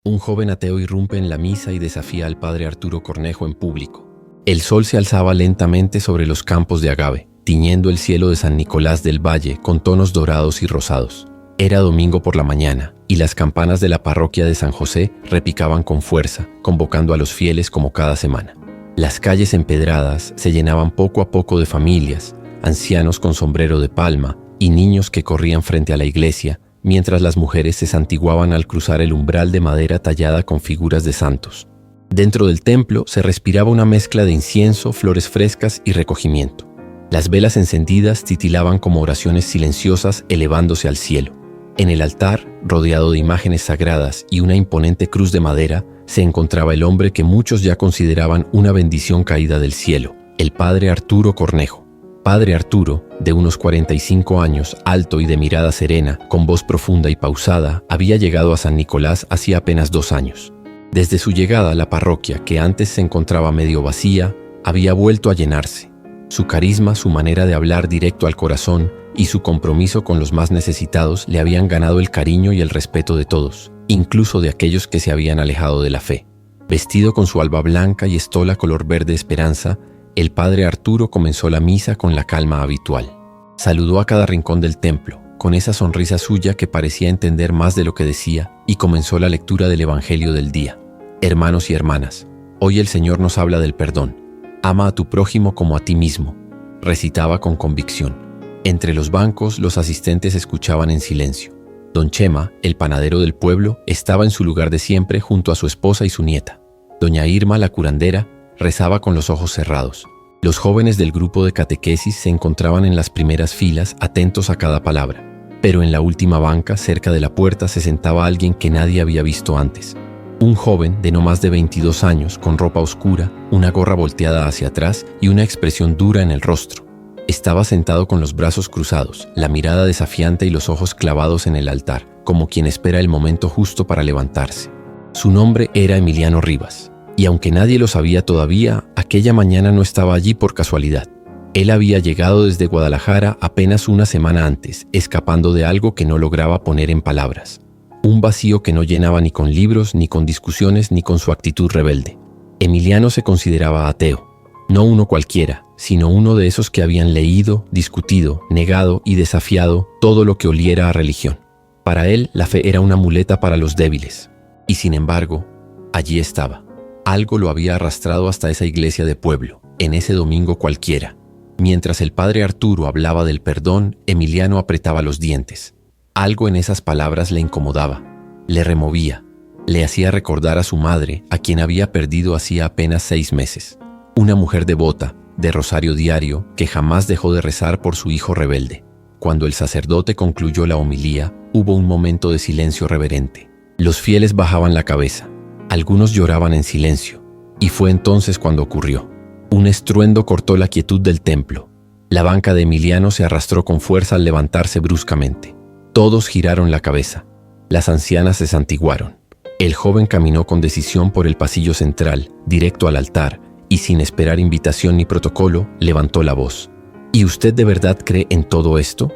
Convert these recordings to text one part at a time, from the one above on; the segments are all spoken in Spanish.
Un joven ateo irrumpe en la misa y desafía al padre Arturo Cornejo en público. El sol se alzaba lentamente sobre los campos de agave, tiñendo el cielo de San Nicolás del Valle con tonos dorados y rosados. Era domingo por la mañana, y las campanas de la parroquia de San José repicaban con fuerza, convocando a los fieles como cada semana. Las calles empedradas se llenaban poco a poco de familias, ancianos con sombrero de palma y niños que corrían frente a la iglesia, mientras las mujeres se santiguaban al cruzar el umbral de madera tallada con figuras de santos. Dentro del templo se respiraba una mezcla de incienso, flores frescas y recogimiento. Las velas encendidas titilaban como oraciones silenciosas elevándose al cielo. En el altar, rodeado de imágenes sagradas y una imponente cruz de madera, se encontraba el hombre que muchos ya consideraban una bendición caída del cielo, el padre Arturo Cornejo. Padre Arturo, de unos 45 años, alto y de mirada serena, con voz profunda y pausada, había llegado a San Nicolás hacía apenas 2 años. Desde su llegada, la parroquia, que antes se encontraba medio vacía, había vuelto a llenarse. Su carisma, su manera de hablar directo al corazón y su compromiso con los más necesitados le habían ganado el cariño y el respeto de todos, incluso de aquellos que se habían alejado de la fe. Vestido con su alba blanca y estola color verde esperanza, el padre Arturo comenzó la misa con la calma habitual. Saludó a cada rincón del templo, con esa sonrisa suya que parecía entender más de lo que decía, y comenzó la lectura del Evangelio del día. Hermanos y hermanas, hoy el Señor nos habla del perdón. Ama a tu prójimo como a ti mismo, recitaba con convicción. Entre los bancos, los asistentes escuchaban en silencio. Don Chema, el panadero del pueblo, estaba en su lugar de siempre junto a su esposa y su nieta. Doña Irma, la curandera, rezaba con los ojos cerrados. Los jóvenes del grupo de catequesis se encontraban en las primeras filas, atentos a cada palabra. Pero en la última banca, cerca de la puerta, se sentaba alguien que nadie había visto antes. Un joven de no más de 22 años, con ropa oscura, una gorra volteada hacia atrás y una expresión dura en el rostro. Estaba sentado con los brazos cruzados, la mirada desafiante y los ojos clavados en el altar, como quien espera el momento justo para levantarse. Su nombre era Emiliano Rivas. Y aunque nadie lo sabía todavía, aquella mañana no estaba allí por casualidad. Él había llegado desde Guadalajara apenas una semana antes, escapando de algo que no lograba poner en palabras. Un vacío que no llenaba ni con libros, ni con discusiones, ni con su actitud rebelde. Emiliano se consideraba ateo. No uno cualquiera, sino uno de esos que habían leído, discutido, negado y desafiado todo lo que oliera a religión. Para él, la fe era una muleta para los débiles. Y sin embargo, allí estaba. Algo lo había arrastrado hasta esa iglesia de pueblo, en ese domingo cualquiera. Mientras el padre Arturo hablaba del perdón, Emiliano apretaba los dientes. Algo en esas palabras le incomodaba, le removía, le hacía recordar a su madre, a quien había perdido hacía apenas 6 meses. Una mujer devota, de rosario diario, que jamás dejó de rezar por su hijo rebelde. Cuando el sacerdote concluyó la homilía, hubo un momento de silencio reverente. Los fieles bajaban la cabeza. Algunos lloraban en silencio, y fue entonces cuando ocurrió. Un estruendo cortó la quietud del templo. La banca de Emiliano se arrastró con fuerza al levantarse bruscamente. Todos giraron la cabeza. Las ancianas se santiguaron. El joven caminó con decisión por el pasillo central, directo al altar, y sin esperar invitación ni protocolo, levantó la voz. ¿Y usted de verdad cree en todo esto?,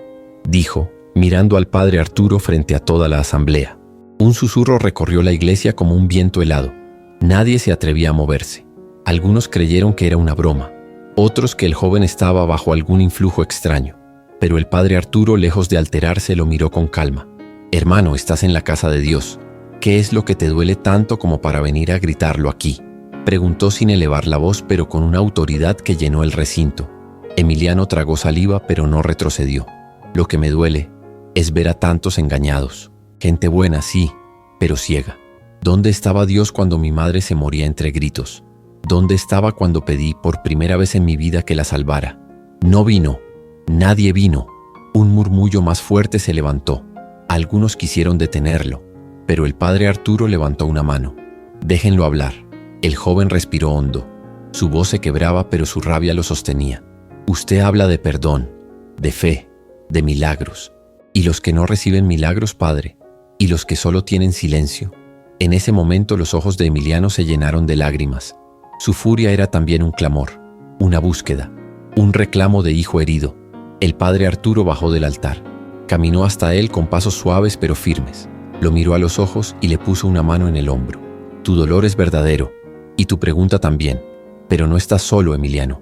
dijo, mirando al padre Arturo frente a toda la asamblea. Un susurro recorrió la iglesia como un viento helado. Nadie se atrevía a moverse. Algunos creyeron que era una broma, otros que el joven estaba bajo algún influjo extraño. Pero el padre Arturo, lejos de alterarse, lo miró con calma. «Hermano, estás en la casa de Dios. ¿Qué es lo que te duele tanto como para venir a gritarlo aquí?», preguntó sin elevar la voz, pero con una autoridad que llenó el recinto. Emiliano tragó saliva, pero no retrocedió. «Lo que me duele es ver a tantos engañados. Gente buena, sí, pero ciega. ¿Dónde estaba Dios cuando mi madre se moría entre gritos? ¿Dónde estaba cuando pedí por primera vez en mi vida que la salvara? No vino. Nadie vino». Un murmullo más fuerte se levantó. Algunos quisieron detenerlo, pero el padre Arturo levantó una mano. «Déjenlo hablar». El joven respiró hondo. Su voz se quebraba, pero su rabia lo sostenía. «Usted habla de perdón, de fe, de milagros. ¿Y los que no reciben milagros, padre? ¿Y los que solo tienen silencio?». En ese momento los ojos de Emiliano se llenaron de lágrimas. Su furia era también un clamor, una búsqueda, un reclamo de hijo herido. El padre Arturo bajó del altar. Caminó hasta él con pasos suaves pero firmes. Lo miró a los ojos y le puso una mano en el hombro. Tu dolor es verdadero, y tu pregunta también, pero no estás solo, Emiliano.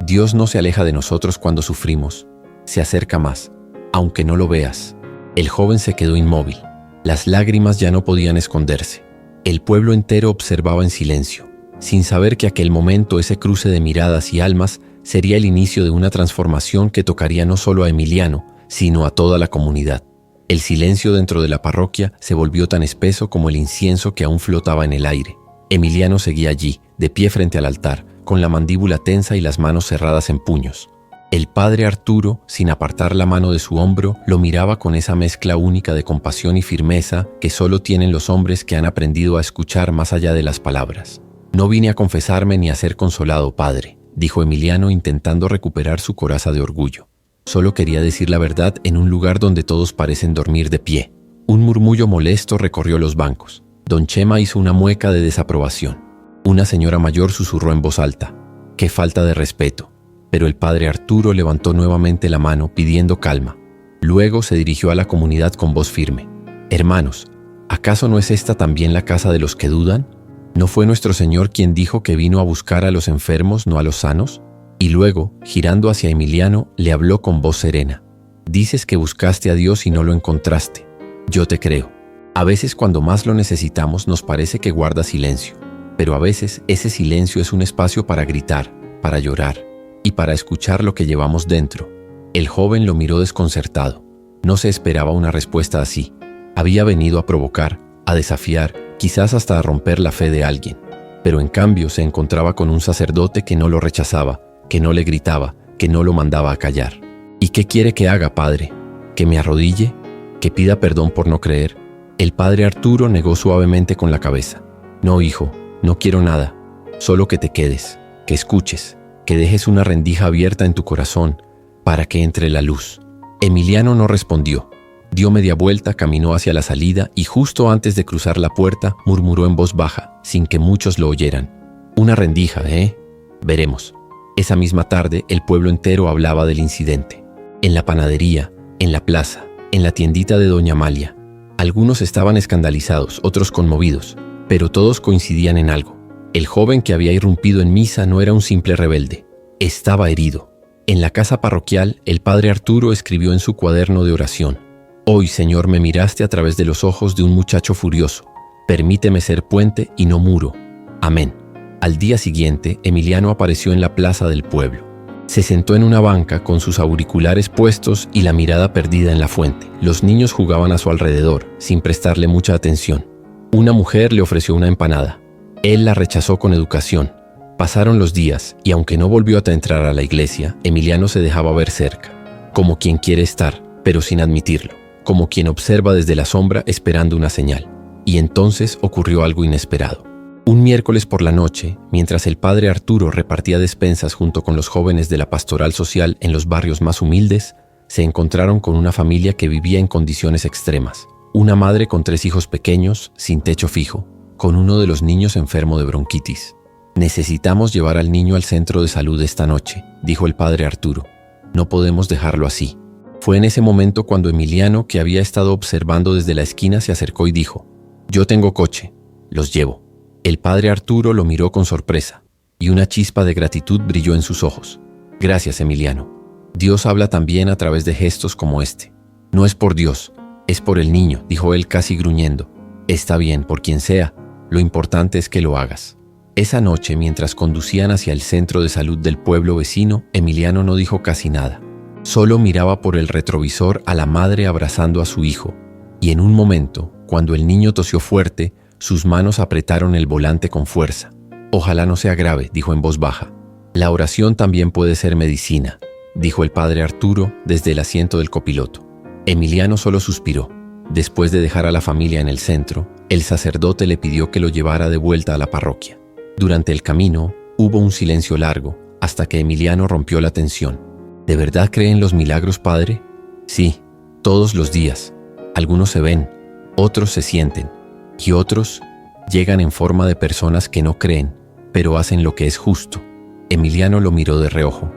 Dios no se aleja de nosotros cuando sufrimos, se acerca más, aunque no lo veas. El joven se quedó inmóvil. Las lágrimas ya no podían esconderse. El pueblo entero observaba en silencio, sin saber que aquel momento, ese cruce de miradas y almas, sería el inicio de una transformación que tocaría no solo a Emiliano, sino a toda la comunidad. El silencio dentro de la parroquia se volvió tan espeso como el incienso que aún flotaba en el aire. Emiliano seguía allí, de pie frente al altar, con la mandíbula tensa y las manos cerradas en puños. El padre Arturo, sin apartar la mano de su hombro, lo miraba con esa mezcla única de compasión y firmeza que solo tienen los hombres que han aprendido a escuchar más allá de las palabras. No vine a confesarme ni a ser consolado, padre, dijo Emiliano intentando recuperar su coraza de orgullo. Solo quería decir la verdad en un lugar donde todos parecen dormir de pie. Un murmullo molesto recorrió los bancos. Don Chema hizo una mueca de desaprobación. Una señora mayor susurró en voz alta: ¡qué falta de respeto! Pero el padre Arturo levantó nuevamente la mano pidiendo calma. Luego se dirigió a la comunidad con voz firme: hermanos, ¿acaso no es esta también la casa de los que dudan? ¿No fue nuestro Señor quien dijo que vino a buscar a los enfermos, no a los sanos? Y luego, girando hacia Emiliano, le habló con voz serena: dices que buscaste a Dios y no lo encontraste. Yo te creo. A veces cuando más lo necesitamos nos parece que guarda silencio, pero a veces ese silencio es un espacio para gritar, para llorar y para escuchar lo que llevamos dentro. El joven lo miró desconcertado. No se esperaba una respuesta así. Había venido a provocar, a desafiar, quizás hasta a romper la fe de alguien. Pero en cambio se encontraba con un sacerdote que no lo rechazaba, que no le gritaba, que no lo mandaba a callar. ¿Y qué quiere que haga, padre? ¿Que me arrodille? ¿Que pida perdón por no creer? El padre Arturo negó suavemente con la cabeza. No, hijo, no quiero nada. Solo que te quedes, que escuches, que dejes una rendija abierta en tu corazón para que entre la luz. Emiliano no respondió. Dio media vuelta, caminó hacia la salida y justo antes de cruzar la puerta murmuró en voz baja, sin que muchos lo oyeran: una rendija, ¿eh? Veremos. Esa misma tarde el pueblo entero hablaba del incidente. En la panadería, en la plaza, en la tiendita de doña Amalia. Algunos estaban escandalizados, otros conmovidos, pero todos coincidían en algo. El joven que había irrumpido en misa no era un simple rebelde, estaba herido. En la casa parroquial, el padre Arturo escribió en su cuaderno de oración: hoy, Señor, me miraste a través de los ojos de un muchacho furioso. Permíteme ser puente y no muro. Amén. Al día siguiente, Emiliano apareció en la plaza del pueblo. Se sentó en una banca con sus auriculares puestos y la mirada perdida en la fuente. Los niños jugaban a su alrededor, sin prestarle mucha atención. Una mujer le ofreció una empanada. Él la rechazó con educación. Pasaron los días y aunque no volvió a entrar a la iglesia, Emiliano se dejaba ver cerca, como quien quiere estar, pero sin admitirlo, como quien observa desde la sombra esperando una señal. Y entonces ocurrió algo inesperado. Un miércoles por la noche, mientras el padre Arturo repartía despensas junto con los jóvenes de la pastoral social en los barrios más humildes, se encontraron con una familia que vivía en condiciones extremas. Una madre con 3 hijos pequeños, sin techo fijo, con uno de los niños enfermo de bronquitis. Necesitamos llevar al niño al centro de salud esta noche, dijo el padre Arturo. No podemos dejarlo así. Fue en ese momento cuando Emiliano, que había estado observando desde la esquina, se acercó y dijo: yo tengo coche, los llevo. El padre Arturo lo miró con sorpresa y una chispa de gratitud brilló en sus ojos. Gracias, Emiliano. Dios habla también a través de gestos como este. No es por Dios, es por el niño, dijo él casi gruñendo. Está bien, por quien sea, lo importante es que lo hagas. Esa noche, mientras conducían hacia el centro de salud del pueblo vecino, Emiliano no dijo casi nada. Solo miraba por el retrovisor a la madre abrazando a su hijo, y en un momento, cuando el niño tosió fuerte, sus manos apretaron el volante con fuerza. Ojalá no sea grave, dijo en voz baja. La oración también puede ser medicina, dijo el padre Arturo desde el asiento del copiloto. Emiliano solo suspiró. Después de dejar a la familia en el centro, el sacerdote le pidió que lo llevara de vuelta a la parroquia. Durante el camino, hubo un silencio largo, hasta que Emiliano rompió la tensión. ¿De verdad cree en los milagros, padre? Sí, todos los días. Algunos se ven, otros se sienten, y otros llegan en forma de personas que no creen, pero hacen lo que es justo. Emiliano lo miró de reojo.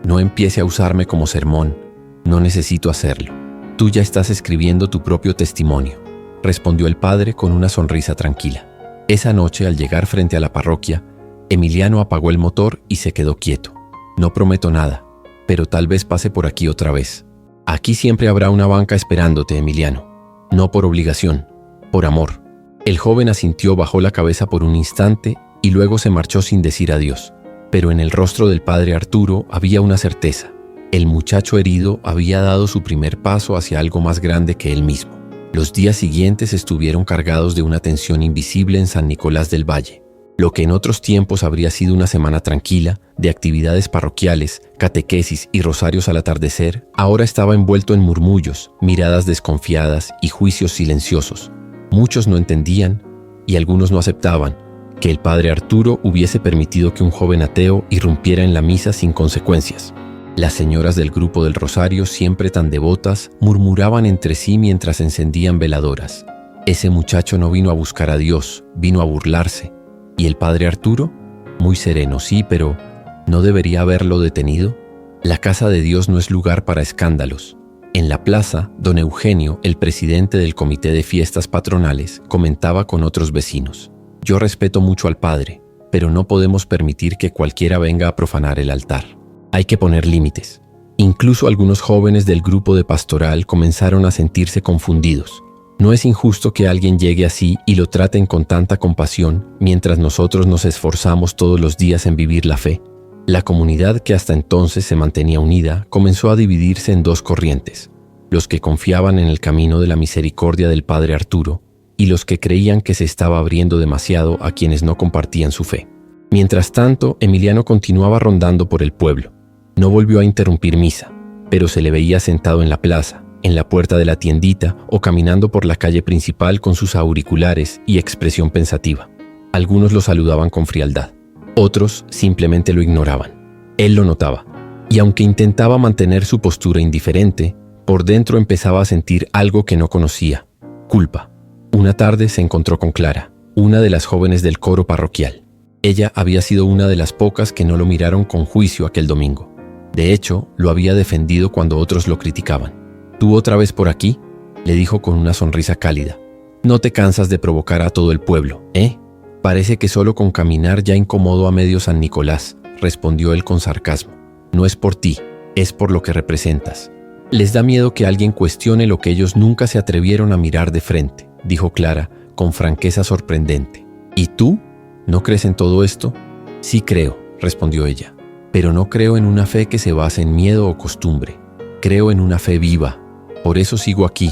No empiece a usarme como sermón, no necesito hacerlo. Tú ya estás escribiendo tu propio testimonio. respondió el padre con una sonrisa tranquila. Esa noche, al llegar frente a la parroquia, Emiliano apagó el motor y se quedó quieto. No prometo nada, pero tal vez pase por aquí otra vez. Aquí siempre habrá una banca esperándote, Emiliano. No por obligación, por amor. El joven asintió, bajó la cabeza por un instante y luego se marchó sin decir adiós. Pero en el rostro del padre Arturo había una certeza. El muchacho herido había dado su primer paso hacia algo más grande que él mismo. Los días siguientes estuvieron cargados de una tensión invisible en San Nicolás del Valle. Lo que en otros tiempos habría sido una semana tranquila, de actividades parroquiales, catequesis y rosarios al atardecer, ahora estaba envuelto en murmullos, miradas desconfiadas y juicios silenciosos. Muchos no entendían, y algunos no aceptaban, que el padre Arturo hubiese permitido que un joven ateo irrumpiera en la misa sin consecuencias. Las señoras del grupo del Rosario, siempre tan devotas, murmuraban entre sí mientras encendían veladoras. Ese muchacho no vino a buscar a Dios, vino a burlarse. ¿Y el padre Arturo? Muy sereno, sí, pero ¿no debería haberlo detenido? La casa de Dios no es lugar para escándalos. En la plaza, don Eugenio, el presidente del comité de fiestas patronales, comentaba con otros vecinos: yo respeto mucho al padre, pero no podemos permitir que cualquiera venga a profanar el altar. Hay que poner límites. Incluso algunos jóvenes del grupo de pastoral comenzaron a sentirse confundidos. No es injusto que alguien llegue así y lo traten con tanta compasión, mientras nosotros nos esforzamos todos los días en vivir la fe. La comunidad, que hasta entonces se mantenía unida, comenzó a dividirse en dos corrientes: los que confiaban en el camino de la misericordia del padre Arturo y los que creían que se estaba abriendo demasiado a quienes no compartían su fe. Mientras tanto, Emiliano continuaba rondando por el pueblo. No volvió a interrumpir misa, pero se le veía sentado en la plaza, en la puerta de la tiendita o caminando por la calle principal con sus auriculares y expresión pensativa. Algunos lo saludaban con frialdad, otros simplemente lo ignoraban. Él lo notaba, y aunque intentaba mantener su postura indiferente, por dentro empezaba a sentir algo que no conocía: culpa. Una tarde se encontró con Clara, una de las jóvenes del coro parroquial. Ella había sido una de las pocas que no lo miraron con juicio aquel domingo. De hecho, lo había defendido cuando otros lo criticaban. ¿Tú otra vez por aquí?, le dijo con una sonrisa cálida. No te cansas de provocar a todo el pueblo, ¿eh? Parece que solo con caminar ya incomodo a medio San Nicolás, respondió él con sarcasmo. No es por ti, es por lo que representas. Les da miedo que alguien cuestione lo que ellos nunca se atrevieron a mirar de frente, dijo Clara con franqueza sorprendente. ¿Y tú? ¿No crees en todo esto? Sí creo, respondió ella, pero no creo en una fe que se base en miedo o costumbre. Creo en una fe viva. Por eso sigo aquí,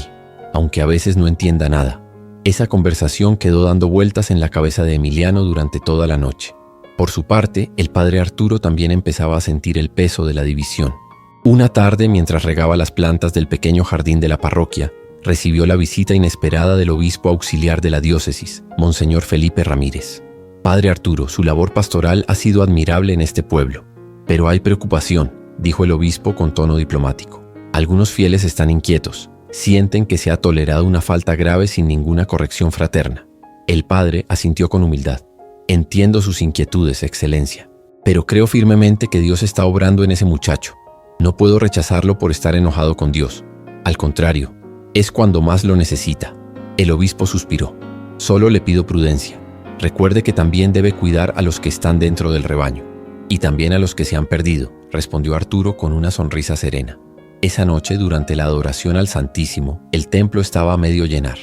aunque a veces no entienda nada. Esa conversación quedó dando vueltas en la cabeza de Emiliano durante toda la noche. Por su parte, el padre Arturo también empezaba a sentir el peso de la división. Una tarde, mientras regaba las plantas del pequeño jardín de la parroquia, recibió la visita inesperada del obispo auxiliar de la diócesis, Monseñor Felipe Ramírez. Padre Arturo, su labor pastoral ha sido admirable en este pueblo, pero hay preocupación, dijo el obispo con tono diplomático. Algunos fieles están inquietos, sienten que se ha tolerado una falta grave sin ninguna corrección fraterna. El padre asintió con humildad. Entiendo sus inquietudes, excelencia, pero creo firmemente que Dios está obrando en ese muchacho. No puedo rechazarlo por estar enojado con Dios. Al contrario, es cuando más lo necesita. El obispo suspiró. Solo le pido prudencia. Recuerde que también debe cuidar a los que están dentro del rebaño, y también a los que se han perdido, respondió Arturo con una sonrisa serena. Esa noche, durante la adoración al Santísimo, el templo estaba a medio llenar.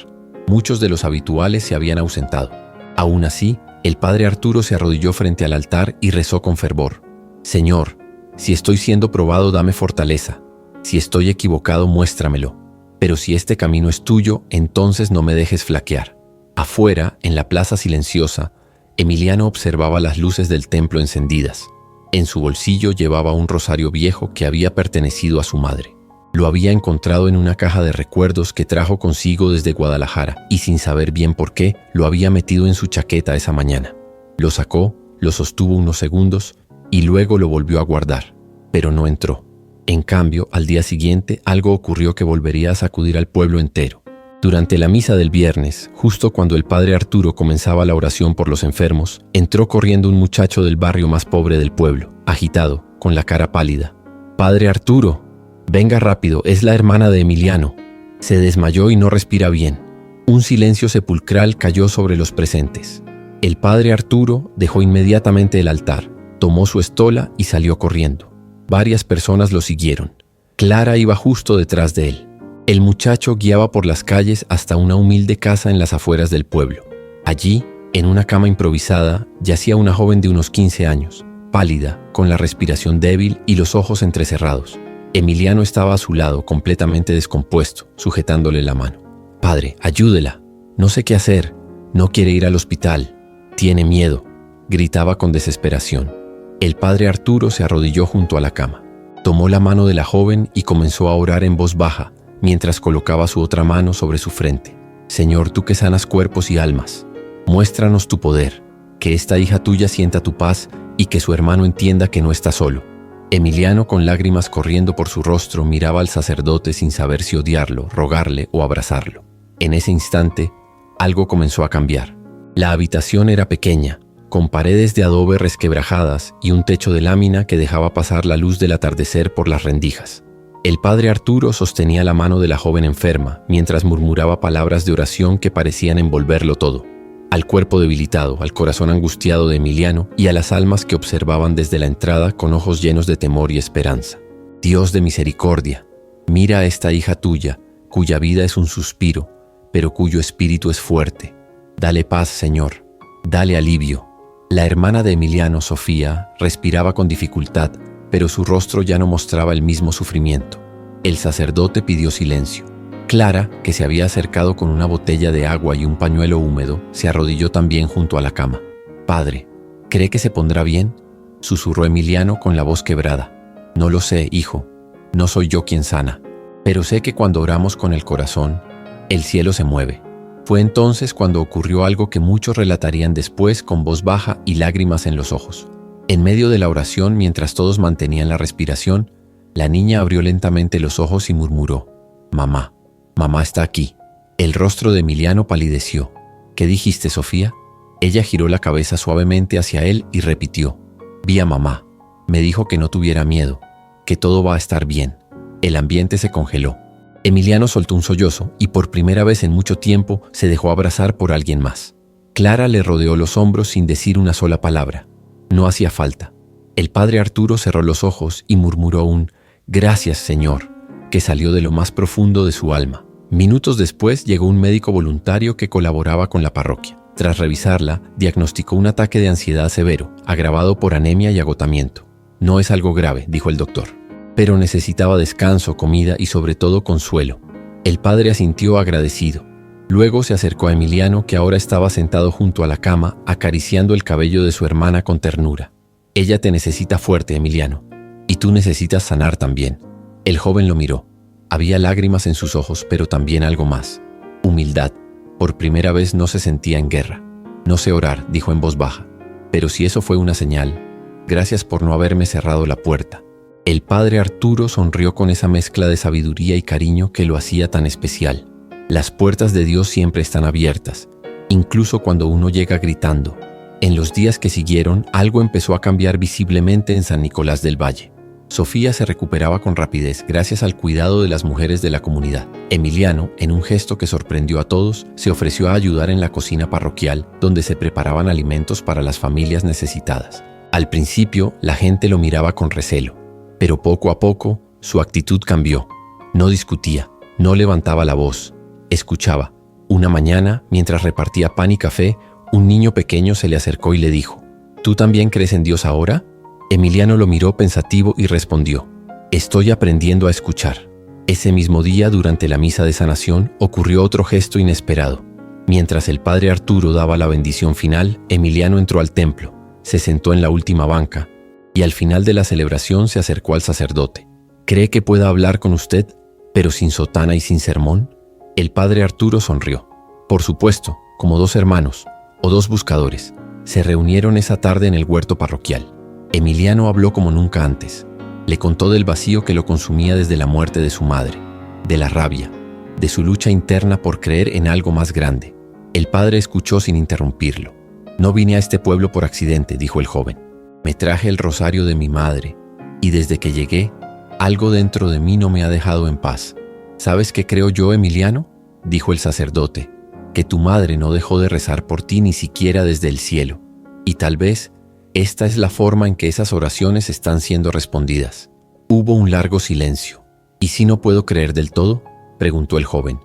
Muchos de los habituales se habían ausentado. Aún así, el padre Arturo se arrodilló frente al altar y rezó con fervor. Señor, si estoy siendo probado, dame fortaleza. Si estoy equivocado, muéstramelo. Pero si este camino es tuyo, entonces no me dejes flaquear. Afuera, en la plaza silenciosa, Emiliano observaba las luces del templo encendidas. En su bolsillo llevaba un rosario viejo que había pertenecido a su madre. Lo había encontrado en una caja de recuerdos que trajo consigo desde Guadalajara y, sin saber bien por qué, lo había metido en su chaqueta esa mañana. Lo sacó, lo sostuvo unos segundos y luego lo volvió a guardar, pero no entró. En cambio, al día siguiente, algo ocurrió que volvería a sacudir al pueblo entero. Durante la misa del viernes, justo cuando el padre Arturo comenzaba la oración por los enfermos, entró corriendo un muchacho del barrio más pobre del pueblo, agitado, con la cara pálida. «Padre Arturo, venga rápido, es la hermana de Emiliano. Se desmayó y no respira bien». Un silencio sepulcral cayó sobre los presentes. El padre Arturo dejó inmediatamente el altar, tomó su estola y salió corriendo. Varias personas lo siguieron. Clara iba justo detrás de él. El muchacho guiaba por las calles hasta una humilde casa en las afueras del pueblo. Allí, en una cama improvisada, yacía una joven de unos 15 años, pálida, con la respiración débil y los ojos entrecerrados. Emiliano estaba a su lado, completamente descompuesto, sujetándole la mano. «Padre, ayúdela. No sé qué hacer. No quiere ir al hospital. Tiene miedo», gritaba con desesperación. El padre Arturo se arrodilló junto a la cama. Tomó la mano de la joven y comenzó a orar en voz baja, mientras colocaba su otra mano sobre su frente. «Señor, tú que sanas cuerpos y almas, muéstranos tu poder, que esta hija tuya sienta tu paz y que su hermano entienda que no está solo». Emiliano, con lágrimas corriendo por su rostro, miraba al sacerdote sin saber si odiarlo, rogarle o abrazarlo. En ese instante, algo comenzó a cambiar. La habitación era pequeña, con paredes de adobe resquebrajadas y un techo de lámina que dejaba pasar la luz del atardecer por las rendijas. El padre Arturo sostenía la mano de la joven enferma, mientras murmuraba palabras de oración que parecían envolverlo todo. Al cuerpo debilitado, al corazón angustiado de Emiliano y a las almas que observaban desde la entrada con ojos llenos de temor y esperanza. «Dios de misericordia, mira a esta hija tuya, cuya vida es un suspiro, pero cuyo espíritu es fuerte. Dale paz, Señor, dale alivio». La hermana de Emiliano, Sofía, respiraba con dificultad, pero su rostro ya no mostraba el mismo sufrimiento. El sacerdote pidió silencio. Clara, que se había acercado con una botella de agua y un pañuelo húmedo, se arrodilló también junto a la cama. «Padre, ¿cree que se pondrá bien?», susurró Emiliano con la voz quebrada. «No lo sé, hijo. No soy yo quien sana. Pero sé que cuando oramos con el corazón, el cielo se mueve». Fue entonces cuando ocurrió algo que muchos relatarían después con voz baja y lágrimas en los ojos. En medio de la oración, mientras todos mantenían la respiración, la niña abrió lentamente los ojos y murmuró: «Mamá, mamá está aquí». El rostro de Emiliano palideció. «¿Qué dijiste, Sofía?». Ella giró la cabeza suavemente hacia él y repitió: «Vi a mamá. Me dijo que no tuviera miedo, que todo va a estar bien». El ambiente se congeló. Emiliano soltó un sollozo y por primera vez en mucho tiempo se dejó abrazar por alguien más. Clara le rodeó los hombros sin decir una sola palabra. No hacía falta. El padre Arturo cerró los ojos y murmuró un «Gracias, Señor», que salió de lo más profundo de su alma. Minutos después llegó un médico voluntario que colaboraba con la parroquia. Tras revisarla, diagnosticó un ataque de ansiedad severo, agravado por anemia y agotamiento. «No es algo grave», dijo el doctor, pero necesitaba descanso, comida y sobre todo consuelo. El padre asintió agradecido. Luego se acercó a Emiliano, que ahora estaba sentado junto a la cama, acariciando el cabello de su hermana con ternura. «Ella te necesita fuerte, Emiliano, y tú necesitas sanar también». El joven lo miró. Había lágrimas en sus ojos, pero también algo más: humildad. Por primera vez no se sentía en guerra. «No sé orar», dijo en voz baja, «pero si eso fue una señal, gracias por no haberme cerrado la puerta». El padre Arturo sonrió con esa mezcla de sabiduría y cariño que lo hacía tan especial. Las puertas de Dios siempre están abiertas, incluso cuando uno llega gritando. En los días que siguieron, algo empezó a cambiar visiblemente en San Nicolás del Valle. Sofía se recuperaba con rapidez gracias al cuidado de las mujeres de la comunidad. Emiliano, en un gesto que sorprendió a todos, se ofreció a ayudar en la cocina parroquial, donde se preparaban alimentos para las familias necesitadas. Al principio, la gente lo miraba con recelo, pero poco a poco su actitud cambió. No discutía, no levantaba la voz, escuchaba. Una mañana, mientras repartía pan y café, un niño pequeño se le acercó y le dijo: «¿Tú también crees en Dios ahora?». Emiliano lo miró pensativo y respondió: «Estoy aprendiendo a escuchar». Ese mismo día, durante la misa de sanación, ocurrió otro gesto inesperado. Mientras el padre Arturo daba la bendición final, Emiliano entró al templo, se sentó en la última banca y al final de la celebración se acercó al sacerdote. «¿Cree que pueda hablar con usted, pero sin sotana y sin sermón?». El padre Arturo sonrió. Por supuesto, como dos hermanos o dos buscadores, se reunieron esa tarde en el huerto parroquial. Emiliano habló como nunca antes. Le contó del vacío que lo consumía desde la muerte de su madre, de la rabia, de su lucha interna por creer en algo más grande. El padre escuchó sin interrumpirlo. «No vine a este pueblo por accidente», dijo el joven. «Me traje el rosario de mi madre, y desde que llegué, algo dentro de mí no me ha dejado en paz». «¿Sabes qué creo yo, Emiliano?», dijo el sacerdote. que tu madre no dejó de rezar por ti ni siquiera desde el cielo. Y tal vez esta es la forma en que esas oraciones están siendo respondidas. Hubo un largo silencio. ¿Y si no puedo creer del todo?, preguntó el joven.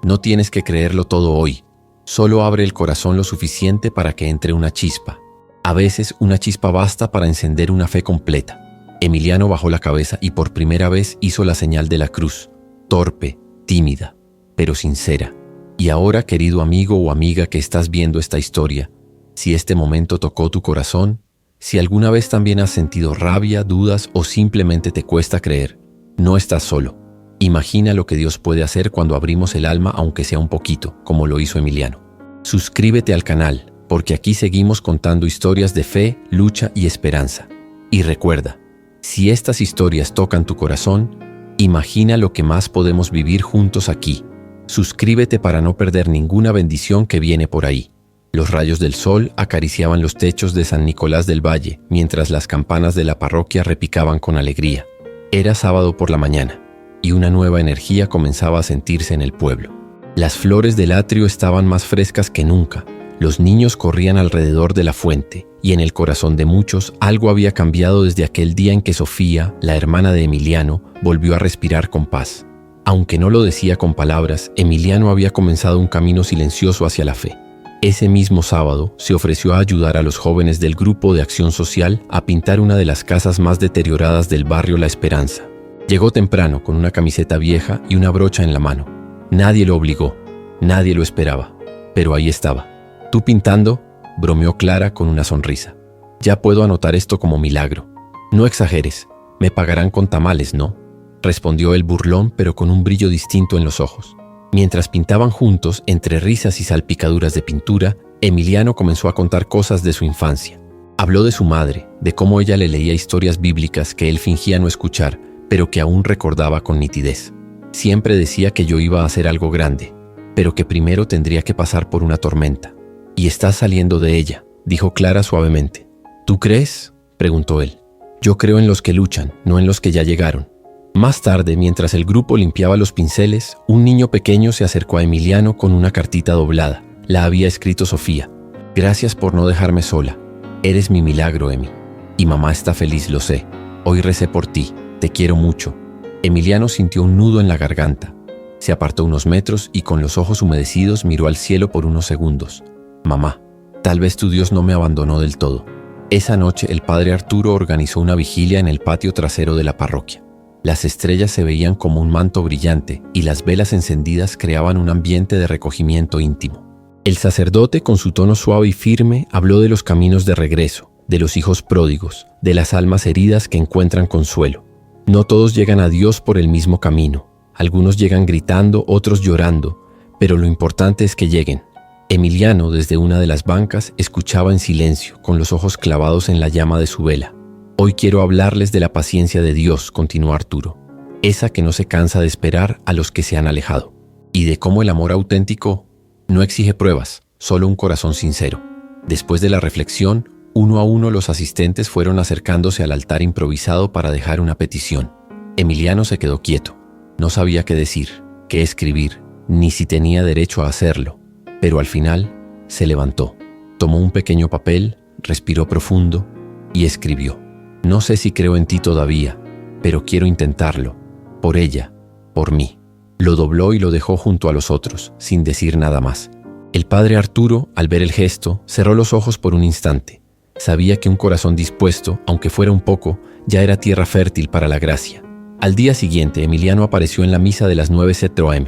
No tienes que creerlo todo hoy. Solo abre el corazón lo suficiente para que entre una chispa. A veces una chispa basta para encender una fe completa. Emiliano bajó la cabeza y por primera vez hizo la señal de la cruz. Torpe, tímida, pero sincera. Y ahora, querido amigo o amiga que estás viendo esta historia, si este momento tocó tu corazón, si alguna vez también has sentido rabia, dudas o simplemente te cuesta creer, no estás solo. Imagina lo que Dios puede hacer cuando abrimos el alma, aunque sea un poquito, como lo hizo Emiliano. Suscríbete al canal, porque aquí seguimos contando historias de fe, lucha y esperanza. Y recuerda, si estas historias tocan tu corazón, imagina lo que más podemos vivir juntos aquí. Suscríbete para no perder ninguna bendición que viene por ahí. Los rayos del sol acariciaban los techos de San Nicolás del Valle, mientras las campanas de la parroquia repicaban con alegría. Era sábado por la mañana, y una nueva energía comenzaba a sentirse en el pueblo. Las flores del atrio estaban más frescas que nunca, los niños corrían alrededor de la fuente, y en el corazón de muchos algo había cambiado desde aquel día en que Sofía, la hermana de Emiliano, volvió a respirar con paz. Aunque no lo decía con palabras, Emiliano había comenzado un camino silencioso hacia la fe. Ese mismo sábado se ofreció a ayudar a los jóvenes del grupo de acción social a pintar una de las casas más deterioradas del barrio La Esperanza. Llegó temprano con una camiseta vieja y una brocha en la mano. Nadie lo obligó, nadie lo esperaba, pero ahí estaba. ¿Tú pintando?, bromeó Clara con una sonrisa. Ya puedo anotar esto como milagro. No exageres, me pagarán con tamales, ¿no?, respondió el burlón, pero con un brillo distinto en los ojos. Mientras pintaban juntos, entre risas y salpicaduras de pintura, Emiliano comenzó a contar cosas de su infancia. Habló de su madre, de cómo ella le leía historias bíblicas que él fingía no escuchar, pero que aún recordaba con nitidez. Siempre decía que yo iba a hacer algo grande, pero que primero tendría que pasar por una tormenta. Y estás saliendo de ella, dijo Clara suavemente. ¿Tú crees?, preguntó él. Yo creo en los que luchan, no en los que ya llegaron. Más tarde, mientras el grupo limpiaba los pinceles, un niño pequeño se acercó a Emiliano con una cartita doblada. La había escrito Sofía. Gracias por no dejarme sola. Eres mi milagro, Emi. Y mamá está feliz, lo sé. Hoy recé por ti. Te quiero mucho. Emiliano sintió un nudo en la garganta. Se apartó unos metros y con los ojos humedecidos miró al cielo por unos segundos. Mamá, tal vez tu Dios no me abandonó del todo. Esa noche el padre Arturo organizó una vigilia en el patio trasero de la parroquia. Las estrellas se veían como un manto brillante y las velas encendidas creaban un ambiente de recogimiento íntimo. El sacerdote, con su tono suave y firme, habló de los caminos de regreso, de los hijos pródigos, de las almas heridas que encuentran consuelo. No todos llegan a Dios por el mismo camino. Algunos llegan gritando, otros llorando, pero lo importante es que lleguen. Emiliano, desde una de las bancas, escuchaba en silencio, con los ojos clavados en la llama de su vela. Hoy quiero hablarles de la paciencia de Dios, continuó Arturo, esa que no se cansa de esperar a los que se han alejado, y de cómo el amor auténtico no exige pruebas, solo un corazón sincero. Después de la reflexión, uno a uno los asistentes fueron acercándose al altar improvisado para dejar una petición. Emiliano se quedó quieto, no sabía qué decir, qué escribir, ni si tenía derecho a hacerlo, pero al final se levantó, tomó un pequeño papel, respiró profundo y escribió. No sé si creo en ti todavía, pero quiero intentarlo. Por ella, por mí. Lo dobló y lo dejó junto a los otros, sin decir nada más. El padre Arturo, al ver el gesto, cerró los ojos por un instante. Sabía que un corazón dispuesto, aunque fuera un poco, ya era tierra fértil para la gracia. Al día siguiente, Emiliano apareció en la misa de las 9:00 am.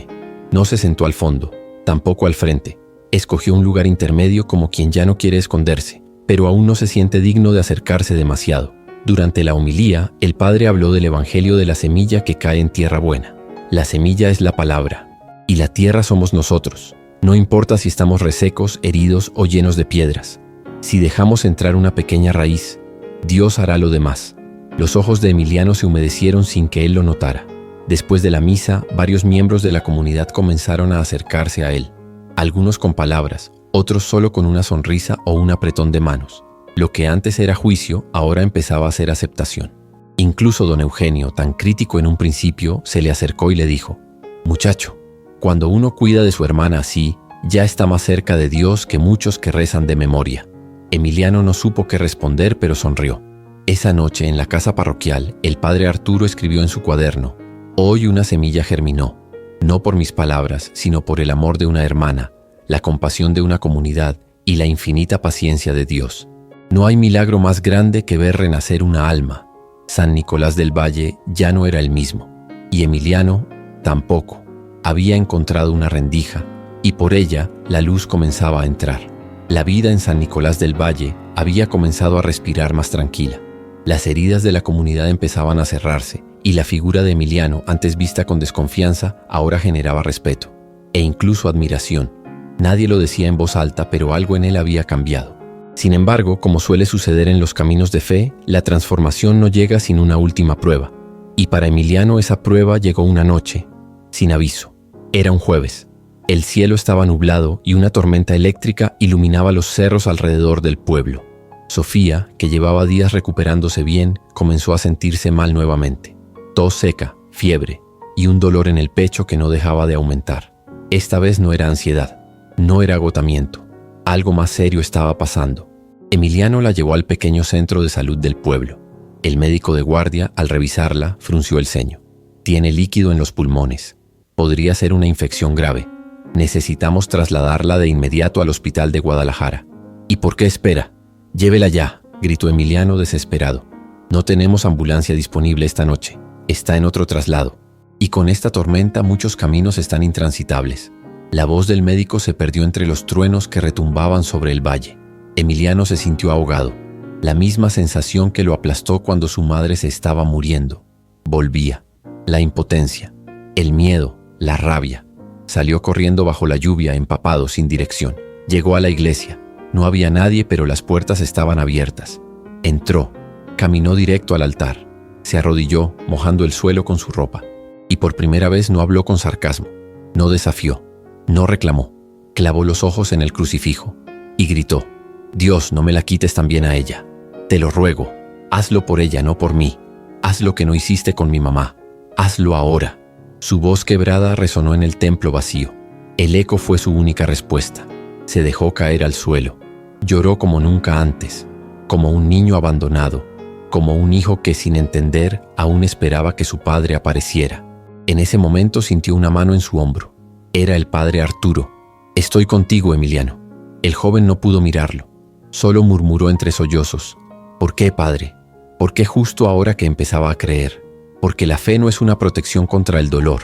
No se sentó al fondo, tampoco al frente. Escogió un lugar intermedio como quien ya no quiere esconderse, pero aún no se siente digno de acercarse demasiado. Durante la homilía, el padre habló del evangelio de la semilla que cae en tierra buena. La semilla es la palabra, y la tierra somos nosotros. No importa si estamos resecos, heridos o llenos de piedras. Si dejamos entrar una pequeña raíz, Dios hará lo demás. Los ojos de Emiliano se humedecieron sin que él lo notara. Después de la misa, varios miembros de la comunidad comenzaron a acercarse a él. Algunos con palabras, otros solo con una sonrisa o un apretón de manos. Lo que antes era juicio, ahora empezaba a ser aceptación. Incluso don Eugenio, tan crítico en un principio, se le acercó y le dijo: «Muchacho, cuando uno cuida de su hermana así, Ya está más cerca de Dios que muchos que rezan de memoria. Emiliano no supo qué responder, pero sonrió. Esa noche, en la casa parroquial, el padre Arturo escribió en su cuaderno: «Hoy una semilla germinó, no por mis palabras, sino por el amor de una hermana, la compasión de una comunidad y la infinita paciencia de Dios. No hay milagro más grande que ver renacer una alma». San Nicolás del Valle ya no era el mismo, y Emiliano tampoco. Había encontrado una rendija, y por ella la luz comenzaba a entrar. La vida en San Nicolás del Valle había comenzado a respirar más tranquila. Las heridas de la comunidad empezaban a cerrarse, y la figura de Emiliano, antes vista con desconfianza, ahora generaba respeto, e incluso admiración. Nadie lo decía en voz alta, pero algo en él había cambiado. Sin embargo, como suele suceder en los caminos de fe, la transformación no llega sin una última prueba. Y para Emiliano esa prueba llegó una noche, sin aviso. Era un jueves. El cielo estaba nublado y una tormenta eléctrica iluminaba los cerros alrededor del pueblo. Sofía, que llevaba días recuperándose bien, comenzó a sentirse mal nuevamente. Tos seca, fiebre y un dolor en el pecho que no dejaba de aumentar. Esta vez no era ansiedad, no era agotamiento. Algo más serio estaba pasando. Emiliano la llevó al pequeño centro de salud del pueblo. El médico de guardia, al revisarla, frunció el ceño. «Tiene líquido en los pulmones. Podría ser una infección grave. Necesitamos trasladarla de inmediato al hospital de Guadalajara». «¿Y por qué espera? Llévela ya», gritó Emiliano desesperado. «No tenemos ambulancia disponible esta noche. Está en otro traslado. Y con esta tormenta muchos caminos están intransitables». La voz del médico se perdió entre los truenos que retumbaban sobre el valle. Emiliano se sintió ahogado. La misma sensación que lo aplastó cuando su madre se estaba muriendo. Volvía. La impotencia, el miedo, la rabia. Salió corriendo bajo la lluvia, empapado, sin dirección. Llegó a la iglesia. No había nadie, pero las puertas estaban abiertas. Entró. Caminó directo al altar. Se arrodilló, mojando el suelo con su ropa. Y por primera vez no habló con sarcasmo. No desafió. No reclamó. Clavó los ojos en el crucifijo y gritó: «Dios, no me la quites también a ella. Te lo ruego, hazlo por ella, no por mí. Haz lo que no hiciste con mi mamá. Hazlo ahora». Su voz quebrada resonó en el templo vacío. El eco fue su única respuesta. Se dejó caer al suelo. Lloró como nunca antes, como un niño abandonado, como un hijo que, sin entender, aún esperaba que su padre apareciera. En ese momento sintió una mano en su hombro. Era el padre Arturo. «Estoy contigo, Emiliano». El joven no pudo mirarlo. Solo murmuró entre sollozos: «¿Por qué, padre? ¿Por qué justo ahora que empezaba a creer? Porque la fe no es una protección contra el dolor.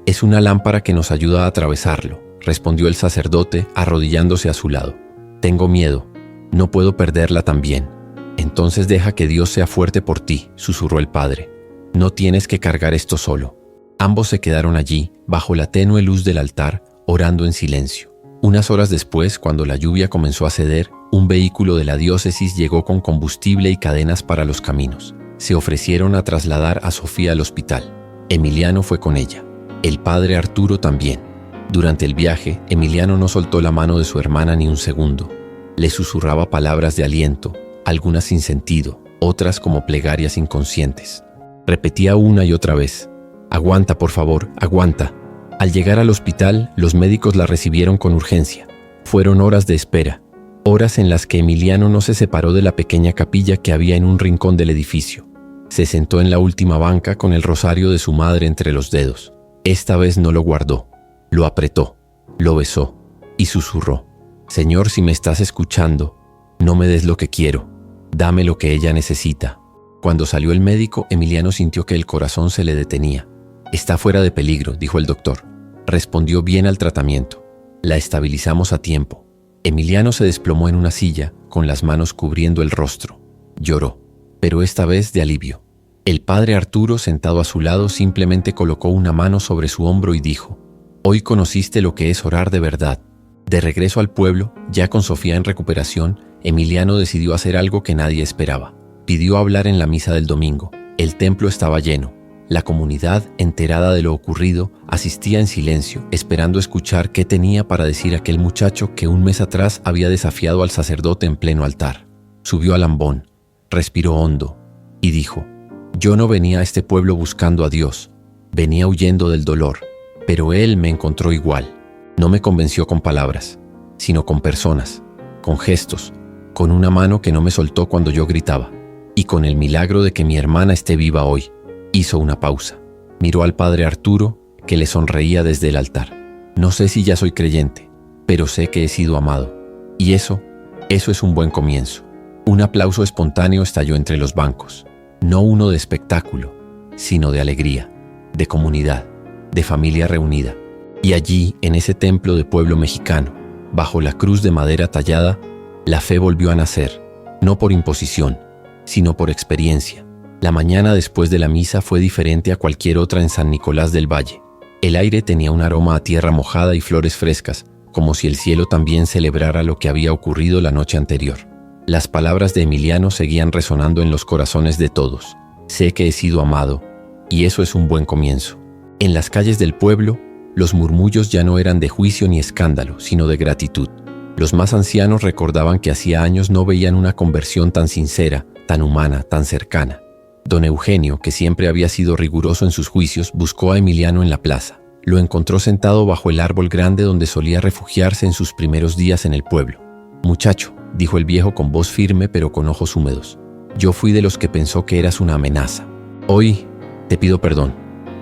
Es una lámpara que nos ayuda a atravesarlo», respondió el sacerdote, arrodillándose a su lado. «Tengo miedo. No puedo perderla también». «Entonces deja que Dios sea fuerte por ti», susurró el padre. «No tienes que cargar esto solo». Ambos se quedaron allí, bajo la tenue luz del altar, orando en silencio. Unas horas después, cuando la lluvia comenzó a ceder, un vehículo de la diócesis llegó con combustible y cadenas para los caminos. Se ofrecieron a trasladar a Sofía al hospital. Emiliano fue con ella. El padre Arturo también. Durante el viaje, Emiliano no soltó la mano de su hermana ni un segundo. Le susurraba palabras de aliento, algunas sin sentido, otras como plegarias inconscientes. Repetía una y otra vez: «Aguanta, por favor, aguanta». Al llegar al hospital, los médicos la recibieron con urgencia. Fueron horas de espera, horas en las que Emiliano no se separó de la pequeña capilla que había en un rincón del edificio. Se sentó en la última banca con el rosario de su madre entre los dedos. Esta vez no lo guardó, lo apretó, lo besó y susurró: «Señor, si me estás escuchando, no me des lo que quiero, dame lo que ella necesita». Cuando salió el médico, Emiliano sintió que el corazón se le detenía. «Está fuera de peligro», dijo el doctor. Respondió bien al tratamiento. La estabilizamos a tiempo. Emiliano se desplomó en una silla, con las manos cubriendo el rostro. Lloró, pero esta vez de alivio. El padre Arturo, sentado a su lado, simplemente colocó una mano sobre su hombro y dijo: «Hoy conociste lo que es orar de verdad». De regreso al pueblo, ya con Sofía en recuperación, Emiliano decidió hacer algo que nadie esperaba. Pidió hablar en la misa del domingo. El templo estaba lleno. La comunidad, enterada de lo ocurrido, asistía en silencio, esperando escuchar qué tenía para decir aquel muchacho que un mes atrás había desafiado al sacerdote en pleno altar. Subió al ambón, respiró hondo y dijo: «Yo no venía a este pueblo buscando a Dios, venía huyendo del dolor, pero Él me encontró igual. No me convenció con palabras, sino con personas, con gestos, con una mano que no me soltó cuando yo gritaba, y con el milagro de que mi hermana esté viva hoy. Hizo una pausa. Miró al padre Arturo, que le sonreía desde el altar. No sé si ya soy creyente, pero sé que he sido amado. Y eso es un buen comienzo. Un aplauso espontáneo estalló entre los bancos. No uno de espectáculo, sino de alegría, de comunidad, de familia reunida. Y allí, en ese templo de pueblo mexicano, bajo la cruz de madera tallada, la fe volvió a nacer, no por imposición, sino por experiencia. La mañana después de la misa fue diferente a cualquier otra en San Nicolás del Valle. El aire tenía un aroma a tierra mojada y flores frescas, como si el cielo también celebrara lo que había ocurrido la noche anterior. Las palabras de Emiliano seguían resonando en los corazones de todos. Sé que he sido amado, y eso es un buen comienzo. En las calles del pueblo, los murmullos ya no eran de juicio ni escándalo, sino de gratitud. Los más ancianos recordaban que hacía años no veían una conversión tan sincera, tan humana, tan cercana. Don Eugenio, que siempre había sido riguroso en sus juicios, buscó a Emiliano en la plaza. Lo encontró sentado bajo el árbol grande donde solía refugiarse en sus primeros días en el pueblo. «Muchacho», dijo el viejo con voz firme pero con ojos húmedos, «yo fui de los que pensó que eras una amenaza. Hoy te pido perdón,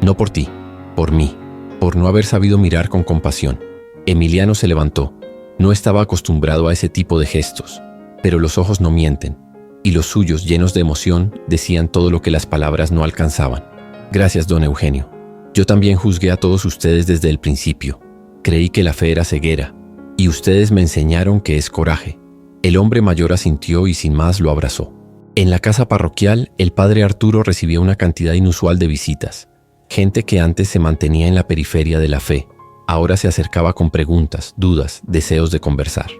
no por ti, por mí, por no haber sabido mirar con compasión». Emiliano se levantó. No estaba acostumbrado a ese tipo de gestos, pero los ojos no mienten, y los suyos, llenos de emoción, decían todo lo que las palabras no alcanzaban. «Gracias, don Eugenio. Yo también juzgué a todos ustedes desde el principio. Creí que la fe era ceguera, y ustedes me enseñaron que es coraje». El hombre mayor asintió y sin más lo abrazó. En la casa parroquial, el padre Arturo recibía una cantidad inusual de visitas. Gente que antes se mantenía en la periferia de la fe, ahora se acercaba con preguntas, dudas, deseos de conversar.